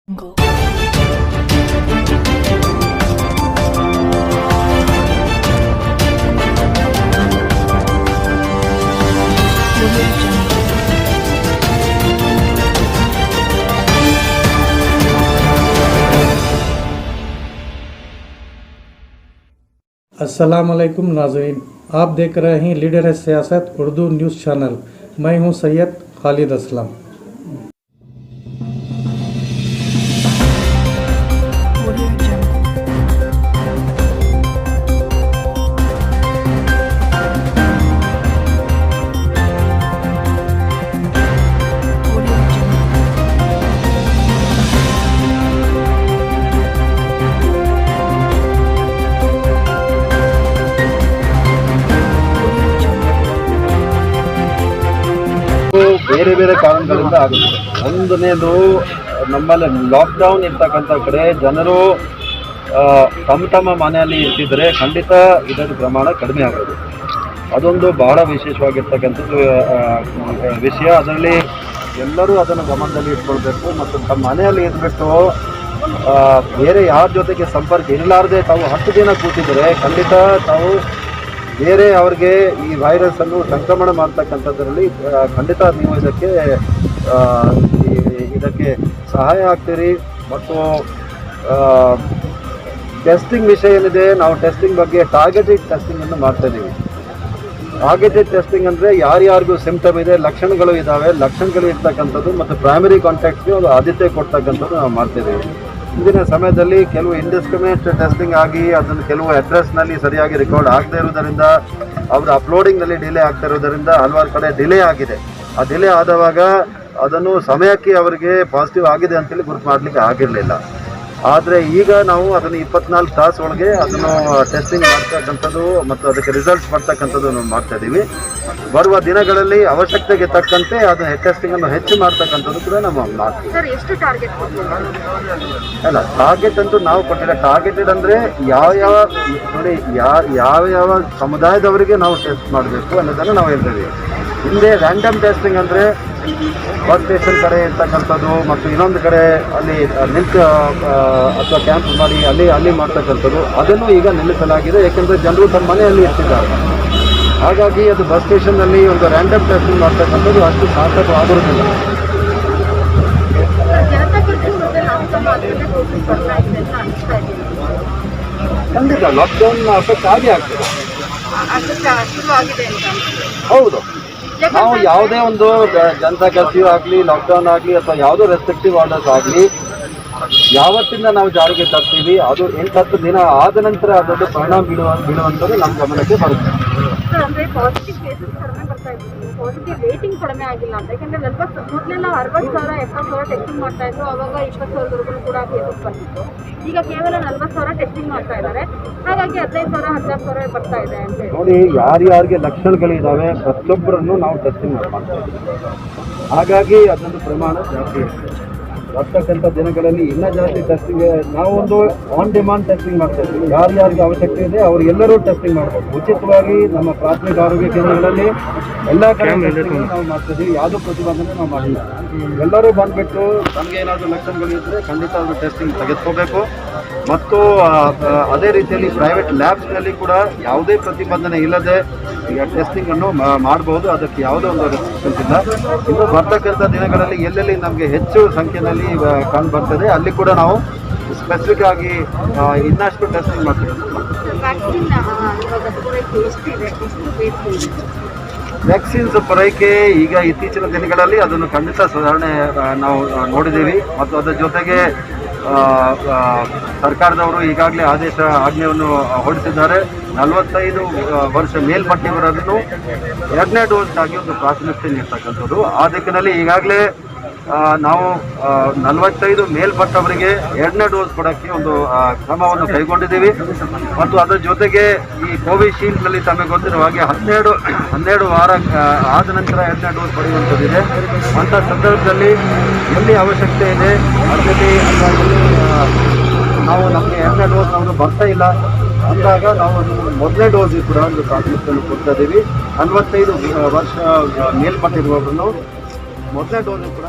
अस्सलामुअलैकुम नाज़रीन, आप देख रहे हैं लीडर है सियासत उर्दू न्यूज़ चैनल। मैं हूं सैयद खालिद असलम। ಬೇರೆ ಬೇರೆ ಕಾರಣಗಳಿಂದ ಆಗುತ್ತೆ. ಒಂದನೇದು ನಮ್ಮಲ್ಲಿ ಲಾಕ್ಡೌನ್ ಇರ್ತಕ್ಕಂಥ ಕಡೆ ಜನರು ತಮ್ಮ ಮನೆಯಲ್ಲಿ ಇರ್ತಿದ್ರೆ ಖಂಡಿತ ಇದರ ಪ್ರಮಾಣ ಕಡಿಮೆ ಆಗೋದು. ಅದೊಂದು ಬಹಳ ವಿಶೇಷವಾಗಿರ್ತಕ್ಕಂಥದ್ದು ವಿಷಯ. ಅದರಲ್ಲಿ ಎಲ್ಲರೂ ಅದನ್ನು ಗಮನದಲ್ಲಿ ಇಟ್ಕೊಳ್ಬೇಕು ಮತ್ತು ತಮ್ಮ ಮನೆಯಲ್ಲಿ ಇದ್ಬಿಟ್ಟು ಬೇರೆ ಯಾರ ಜೊತೆಗೆ ಸಂಪರ್ಕ ಇರಲಾರದೆ ತಾವು 10 ದಿನ ಕೂತಿದ್ರೆ ಖಂಡಿತ ತಾವು ಬೇರೆ ಅವ್ರಿಗೆ ಈ ವೈರಸ್ಸನ್ನು ಸಂಕ್ರಮಣ ಮಾಡ್ತಕ್ಕಂಥದ್ರಲ್ಲಿ ಖಂಡಿತ ನೀವು ಇದಕ್ಕೆ ಸಹಾಯ ಆಗ್ತೀರಿ. ಮತ್ತು ಟೆಸ್ಟಿಂಗ್ ವಿಷಯ ಏನಿದೆ, ನಾವು ಟೆಸ್ಟಿಂಗ್ ಬಗ್ಗೆ ಟಾರ್ಗೆಟೆಡ್ ಟೆಸ್ಟಿಂಗನ್ನು ಮಾಡ್ತಾಯಿದ್ದೀವಿ. ಟಾರ್ಗೆಟೆಡ್ ಟೆಸ್ಟಿಂಗ್ ಅಂದರೆ ಯಾರ್ಯಾರಿಗೂ ಸಿಂಪ್ಟಮ್ ಇದೆ, ಲಕ್ಷಣಗಳು ಇದ್ದಾವೆ, ಲಕ್ಷಣಗಳು ಇರ್ತಕ್ಕಂಥದ್ದು ಮತ್ತು ಪ್ರೈಮರಿ ಕಾಂಟ್ಯಾಕ್ಟ್ಗೆ ಒಂದು ಆದ್ಯತೆ ಕೊಡ್ತಕ್ಕಂಥದ್ದು ನಾವು ಮಾಡ್ತಿದ್ದೀವಿ. ಇಂದಿನ ಸಮಯದಲ್ಲಿ ಕೆಲವು ಇಂಡಿಸ್ಕ್ರಿಮಿನೇಟ್ ಟೆಸ್ಟಿಂಗ್ ಆಗಿ ಅದನ್ನು ಕೆಲವು ಅಡ್ರೆಸ್ನಲ್ಲಿ ಸರಿಯಾಗಿ ರೆಕಾರ್ಡ್ ಆಗದೇ ಇರೋದರಿಂದ, ಅವರ ಅಪ್ಲೋಡಿಂಗ್ನಲ್ಲಿ ಡಿಲೇ ಆಗ್ತಾ ಇರೋದರಿಂದ ಹಲವಾರು ಕಡೆ ಡಿಲೇ ಆಗಿದೆ. ಆ ಡಿಲೇ ಆದವಾಗ ಅದನ್ನು ಸಮಯಕ್ಕೆ ಅವರಿಗೆ ಪಾಸಿಟಿವ್ ಆಗಿದೆ ಅಂತೇಳಿ ಗುರುತು ಮಾಡಲಿಕ್ಕೆ ಆಗಿರಲಿಲ್ಲ. ಆದರೆ ಈಗ ನಾವು ಅದನ್ನು 24 ತಾಸು ಒಳಗೆ ಅದನ್ನು ಟೆಸ್ಟಿಂಗ್ ಮಾಡ್ತಕ್ಕಂಥದ್ದು ಮತ್ತು ಅದಕ್ಕೆ ರಿಸಲ್ಟ್ಸ್ ಬರ್ತಕ್ಕಂಥದ್ದು ನಾವು ಮಾಡ್ತಾಯಿದ್ದೀವಿ. ಬರುವ ದಿನಗಳಲ್ಲಿ ಅವಶ್ಯಕತೆಗೆ ತಕ್ಕಂತೆ ಅದನ್ನು ಟೆಸ್ಟಿಂಗನ್ನು ಹೆಚ್ಚು ಮಾಡ್ತಕ್ಕಂಥದ್ದು ಕೂಡ ನಾವು ಮಾಡ್ತೀವಿ. ಅಲ್ಲ, ಟಾರ್ಗೆಟ್ ಅಂತೂ ನಾವು ಕೊಟ್ಟಿಲ್ಲ. ಟಾರ್ಗೆಟೆಡ್ ಅಂದರೆ ಯಾವ ಸಮುದಾಯದವರಿಗೆ ನಾವು ಟೆಸ್ಟ್ ಮಾಡಬೇಕು ಅನ್ನೋದನ್ನು ನಾವು ಹೇಳ್ತೀವಿ. ಹಿಂದೆ ರ್ಯಾಂಡಮ್ ಟೆಸ್ಟಿಂಗ್ ಅಂದರೆ ಬಸ್ ಸ್ಟೇಷನ್ ಕಡೆ ಇರ್ತಕ್ಕಂಥದ್ದು ಮತ್ತು ಇನ್ನೊಂದು ಕಡೆ ಅಲ್ಲಿ ನಿಂತು ಅಥವಾ ಕ್ಯಾಂಪ್ ಮಾಡಿ ಅಲ್ಲಿ ಮಾಡ್ತಕ್ಕಂಥದ್ದು ಅದನ್ನು ಈಗ ನಿಲ್ಲಿಸಲಾಗಿದೆ. ಏಕೆಂದರೆ ಜನರು ತಮ್ಮ ಮನೆಯಲ್ಲಿ ಇರ್ತಿದ್ದಾರೆ. ಹಾಗಾಗಿ ಅದು ಬಸ್ ಸ್ಟೇಷನ್ನಲ್ಲಿ ಒಂದು ರ್ಯಾಂಡಮ್ ಟೆಸ್ಟಿಂಗ್ ಮಾಡ್ತಕ್ಕಂಥದ್ದು ಅಷ್ಟು ಸಾರ್ಥಕವಾಗಿರುವುದಿಲ್ಲ. ಖಂಡಿತ ಲಾಕ್ಡೌನ್ ಅಫೆಕ್ಟ್ ಆಗ್ತದೆ. ಹೌದು, ನಾವು ಯಾವುದೇ ಒಂದು ಜನತಾ ಕರ್ಫ್ಯೂ ಆಗಲಿ, ಲಾಕ್ಡೌನ್ ಆಗಲಿ ಅಥವಾ ಯಾವುದೋ ರೆಸ್ಟ್ರಿಕ್ಟಿವ್ ಆರ್ಡರ್ಸ್ ಆಗಲಿ ಯಾವತ್ತಿಂದ ನಾವು ಜಾರಿಗೆ ತರ್ತೀವಿ, ಅದು 8-10 ದಿನ ಆದ ನಂತರ ಅದೊಂದು ಪರಿಣಾಮ ಬೀಳುವಂಥದ್ದು ನಮ್ಮ ಗಮನಕ್ಕೆ ಬರುತ್ತೆ. ಅಂದರೆ ಪಾಸಿಟಿವ್ ಕೇಸಸ್ ಕಡಿಮೆ ಬರ್ತಾ ಇತ್ತು, ಪಾಸಿಟಿವ್ ರೇಟಿಂಗ್ ಕಡಿಮೆ ಆಗಿಲ್ಲ ಅಂತ. ಯಾಕಂದರೆ ಮೊದಲೆಲ್ಲ 60,000 70,000 ಟೆಸ್ಟಿಂಗ್ ಮಾಡ್ತಾ ಇದ್ರು. ಅವಾಗ 20,000 ಕೂಡ ಕೇಸಸ್ ಬರ್ತಿತ್ತು. ಈಗ ಕೇವಲ 40,000 ಟೆಸ್ಟಿಂಗ್ ಮಾಡ್ತಾ ಇದ್ದಾರೆ. ಹಾಗಾಗಿ 15,000 16,000 ಬರ್ತಾ ಇದೆ ಅಂತ ಹೇಳಿ. ನೋಡಿ, ಯಾರ್ಯಾರಿಗೆ ಲಕ್ಷಣಗಳಿದ್ದಾವೆ ಪ್ರತಿಯೊಬ್ಬರನ್ನು ನಾವು ಟೆಸ್ಟಿಂಗ್ ಮಾಡ್ತಾ ಇದ್ದೀವಿ. ಹಾಗಾಗಿ ಅದೊಂದು ಪ್ರಮಾಣ ಜಾಸ್ತಿ ಇರ್ತದೆ. ಬರ್ತಕ್ಕಂಥ ದಿನಗಳಲ್ಲಿ ಇನ್ನೂ ಜಾಸ್ತಿ ಟೆಸ್ಟಿಂಗ್ ನಾವು ಒಂದು ಆನ್ ಡಿಮಾಂಡ್ ಟೆಸ್ಟಿಂಗ್ ಮಾಡ್ತಾ ಇದ್ದೀವಿ. ಯಾರ್ಯಾರಿಗೆ ಅವಶ್ಯಕತೆ ಇದೆ ಅವರಿಗೆಲ್ಲರೂ ಟೆಸ್ಟಿಂಗ್ ಮಾಡಬೇಕು. ಉಚಿತವಾಗಿ ನಮ್ಮ ಪ್ರಾಥಮಿಕ ಆರೋಗ್ಯ ಕೇಂದ್ರಗಳಲ್ಲಿ ಎಲ್ಲ ಕಡೆ ನಾವು ಮಾಡ್ತಿದ್ದೀವಿ. ಯಾವುದೂ ಪ್ರತಿಬಂಧನೆ ನಾವು ಮಾಡಿಲ್ಲ. ಎಲ್ಲರೂ ಬಂದುಬಿಟ್ಟು ನಮಗೆ ಏನಾದರೂ ಲಕ್ಷಣಗಳಿದ್ದರೆ ಖಂಡಿತ ಅದು ಟೆಸ್ಟಿಂಗ್ ತೆಗೆದುಕೋಬೇಕು. ಮತ್ತು ಅದೇ ರೀತಿಯಲ್ಲಿ ಪ್ರೈವೇಟ್ ಲ್ಯಾಬ್ಸ್ನಲ್ಲಿ ಕೂಡ ಯಾವುದೇ ಪ್ರತಿಬಂಧನೆ ಇಲ್ಲದೆ ಈಗ ಟೆಸ್ಟಿಂಗನ್ನು ಮಾಡ್ಬೋದು. ಅದಕ್ಕೆ ಯಾವುದೇ ಒಂದು ರೆಸ್ಟ್ರಿಕ್ಷನ್ಸ್ ಇಲ್ಲ. ಇನ್ನು ಬರ್ತಕ್ಕಂಥ ದಿನಗಳಲ್ಲಿ ಎಲ್ಲೆಲ್ಲಿ ನಮಗೆ ಹೆಚ್ಚು ಸಂಖ್ಯೆಯಲ್ಲಿ ಕಂಡು ಬರ್ತದೆ ಅಲ್ಲಿ ಕೂಡ ನಾವು ಸ್ಪೆಸಿಫಿಕ್ ಆಗಿ ಇನ್ನಷ್ಟು ಟೆಸ್ಟಿಂಗ್ ಮಾಡ್ತೀವಿ. ವ್ಯಾಕ್ಸಿನ್ಸ್ ಪೂರೈಕೆ ಈಗ ಇತ್ತೀಚಿನ ದಿನಗಳಲ್ಲಿ ಅದನ್ನು ಖಂಡಿತ ಸುಧಾರಣೆ ನಾವು ನೋಡಿದ್ದೀವಿ. ಮತ್ತು ಅದರ ಜೊತೆಗೆ ಸರ್ಕಾರದವರು ಈಗಾಗಲೇ ಆಜ್ಞೆಯನ್ನು ಹೊರಡಿಸಿದ್ದಾರೆ. 45 ವರ್ಷ ಮೇಲ್ಪಟ್ಟಿರೋದನ್ನು 2ನೇ ಡೋಸ್ಗಾಗಿ ಒಂದು ಪ್ರಾತಿನಿಧ್ಯ ನೀಡ್ತಕ್ಕಂಥದ್ದು. ಆ ದಿಕ್ಕಿನಲ್ಲಿ ಈಗಾಗಲೇ ನಾವು 45 ಮೇಲ್ಪಟ್ಟವರಿಗೆ 2ನೇ ಡೋಸ್ ಕೊಡೋಕ್ಕೆ ಒಂದು ಕ್ರಮವನ್ನು ಕೈಗೊಂಡಿದ್ದೀವಿ. ಮತ್ತು ಅದರ ಜೊತೆಗೆ ಈ ಕೋವಿಶೀಲ್ಡ್ನಲ್ಲಿ ತಮಗೆ ಗೊತ್ತಿರುವ ಹಾಗೆ 12 ವಾರ ಆದ ನಂತರ 2ನೇ ಡೋಸ್ ಪಡೆಯುವಂಥದ್ದಿದೆ. ಅಂಥ ಸಂದರ್ಭದಲ್ಲಿ ಎಲ್ಲಿ ಅವಶ್ಯಕತೆ ಇದೆ ಅದರಲ್ಲಿ ನಾವು ನಮಗೆ 2ನೇ ಡೋಸ್ ನಮಗೆ ಬರ್ತಾ ಇಲ್ಲ ಅಂದಾಗ ನಾವು ಮೊದಲನೇ ಡೋಸ್ ಕೂಡ ಒಂದು ಪ್ರಾತಿನಿಧ್ಯವನ್ನು ಕೊಡ್ತಾ ಇದ್ದೀವಿ. 45 ವರ್ಷ ಮೇಲ್ಪಟ್ಟಿರುವವರನ್ನು ಮೊದಲನೇ ಡೋಸ್ ಕೂಡ